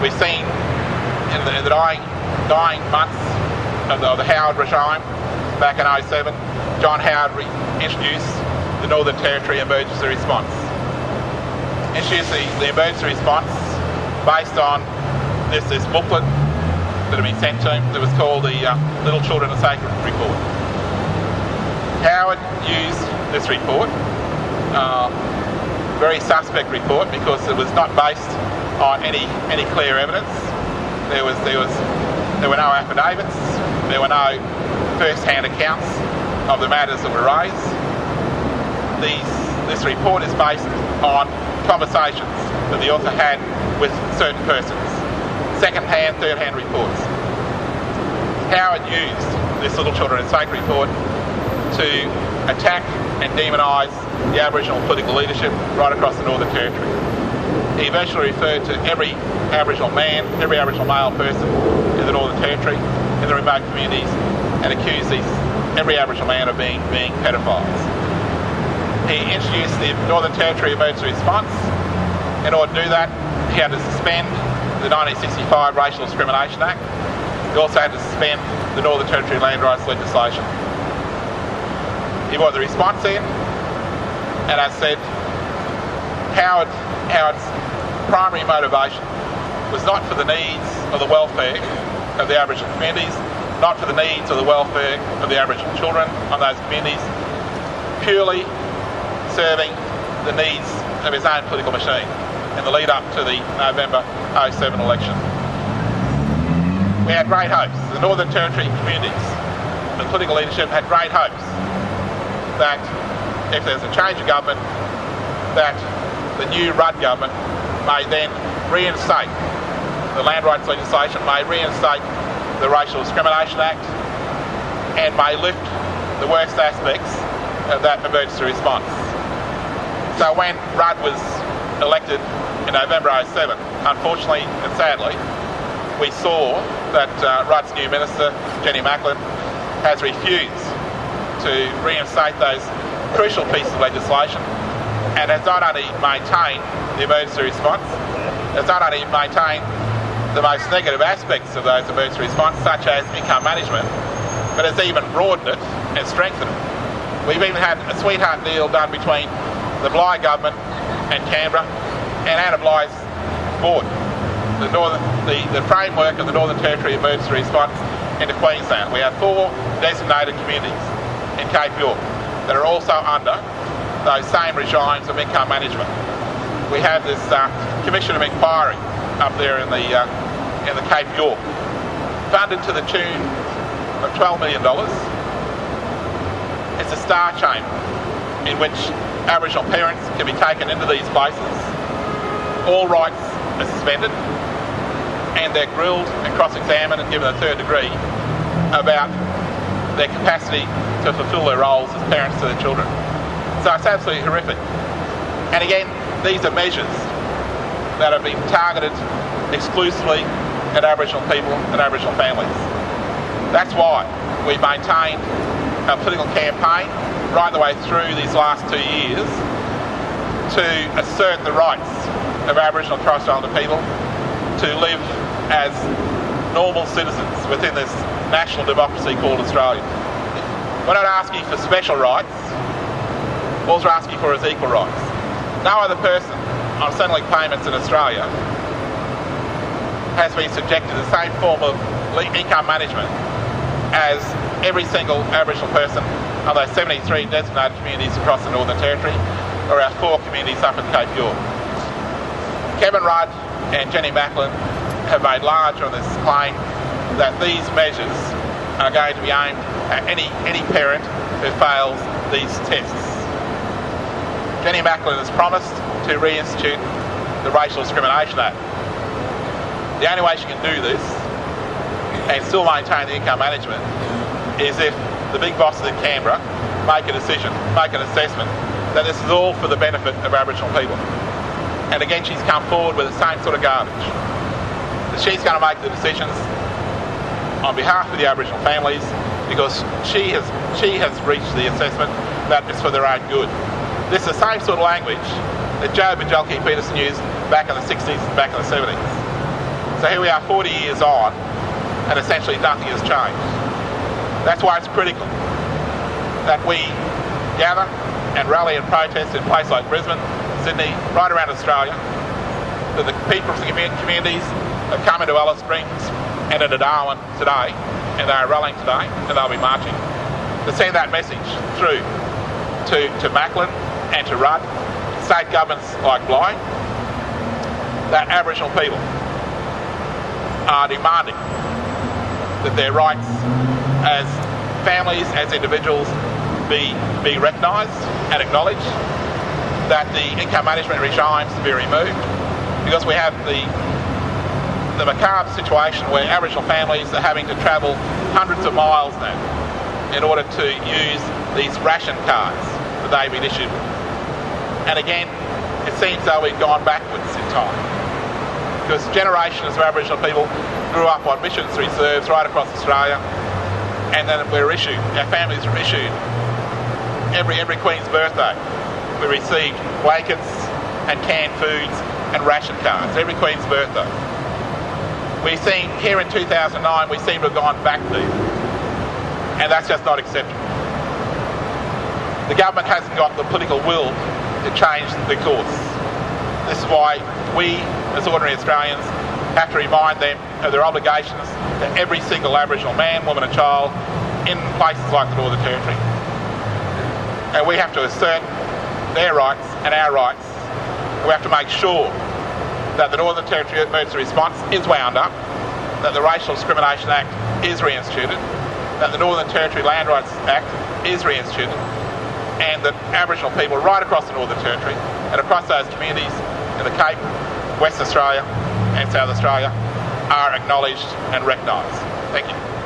We've seen in the dying months of the Howard regime, back in 2007, John Howard introduced the Northern Territory Emergency Response. Introduced the emergency response based on this booklet that had been sent to him that was called the Little Children of Sacred Report. Howard used this report, very suspect report, because it was not based on any clear evidence. There were no affidavits, there were no first-hand accounts of the matters that were raised. This report is based on conversations that the author had with certain persons, second-hand, third-hand reports. Howard used this Little Children of Sacred report to attack and demonise the Aboriginal political leadership right across the Northern Territory. He virtually referred to every Aboriginal man, every Aboriginal male person in the Northern Territory, in the remote communities, and accused every Aboriginal man of being pedophiles. He introduced the Northern Territory Emergency Response. In order to do that, he had to suspend the 1965 Racial Discrimination Act. He also had to suspend the Northern Territory land rights legislation. He brought the response in, and as said, Howard's primary motivation was not for the needs of the welfare of the Aboriginal communities, not for the needs of the welfare of the Aboriginal children on those communities, purely serving the needs of his own political machine in the lead up to the November 2007 election. We had great hopes. The Northern Territory communities, the political leadership had great hopes that if there's a change of government, that the new Rudd government may then reinstate the land rights legislation, may reinstate the Racial Discrimination Act, and may lift the worst aspects of that emergency response. So when Rudd was elected in November 2007, unfortunately and sadly, we saw that Rudd's new minister, Jenny Macklin, has refused to reinstate those crucial pieces of legislation, and has not only maintained the emergency response, has not only maintained the most negative aspects of those emergency response, such as income management, but has even broadened it and strengthened it. We've even had a sweetheart deal done between the Bligh government and Canberra and Anna Bligh's board. The framework of the Northern Territory Emergency Response into Queensland. We have 4 designated communities in Cape York that are also under those same regimes of income management. We have this Commission of Inquiry up there in the Cape York, funded to the tune of $12 million. It's a star chamber in which Aboriginal parents can be taken into these places. All rights are suspended, and they're grilled and cross-examined and given a third degree about their capacity to fulfil their roles as parents to their children. So it's absolutely horrific. And again, these are measures that have been targeted exclusively at Aboriginal people and Aboriginal families. That's why we maintained a political campaign right the way through these last 2 years to assert the rights of Aboriginal and Torres Strait Islander people to live as normal citizens within this national democracy called Australia. We're not asking for special rights, all we're asking for is equal rights. No other person on Centrelink payments in Australia has been subjected to the same form of income management as every single Aboriginal person of those 73 designated communities across the Northern Territory, or our 4 communities up in Cape York. Kevin Rudd and Jenny Macklin have made large on this claim that these measures are going to be aimed at any parent who fails these tests. Jenny Macklin has promised to reinstitute the Racial Discrimination Act. The only way she can do this and still maintain the income management is if the big bosses in Canberra make a decision, make an assessment that this is all for the benefit of Aboriginal people. And again, she's come forward with the same sort of garbage. That she's going to make the decisions on behalf of the Aboriginal families because she has reached the assessment that it's for their own good. This is the same sort of language that Joe Bajulke-Peterson used back in the 60s and back in the 70s. So here we are 40 years on, and essentially nothing has changed. That's why it's critical that we gather and rally and protest in places like Brisbane, Sydney, right around Australia, that the people from the communities have come into Alice Springs and into Darwin today, and they are rallying today, and they'll be marching, to send that message through to Macklin and to Rudd, state governments like Bligh, that Aboriginal people are demanding that their rights as families, as individuals, be recognised and acknowledged, that the income management regimes be removed, because we have the macabre situation where Aboriginal families are having to travel hundreds of miles now in order to use these ration cards that they've been issued with. And again, it seems though we've gone backwards in time, because generations of Aboriginal people grew up on missions reserves right across Australia, and then our families were issued every Queen's birthday. We received blankets and canned foods and ration cards every Queen's birthday. We seem, here in 2009, we seem to have gone back there, and that's just not acceptable. The government hasn't got the political will to change the course. This is why we, as ordinary Australians, have to remind them of their obligations to every single Aboriginal man, woman and child in places like the Northern Territory. And we have to assert their rights and our rights. We have to make sure that the Northern Territory Emergency Response is wound up, that the Racial Discrimination Act is reinstituted, that the Northern Territory Land Rights Act is reinstituted, and that Aboriginal people right across the Northern Territory and across those communities in the Cape, West Australia and South Australia are acknowledged and recognised. Thank you.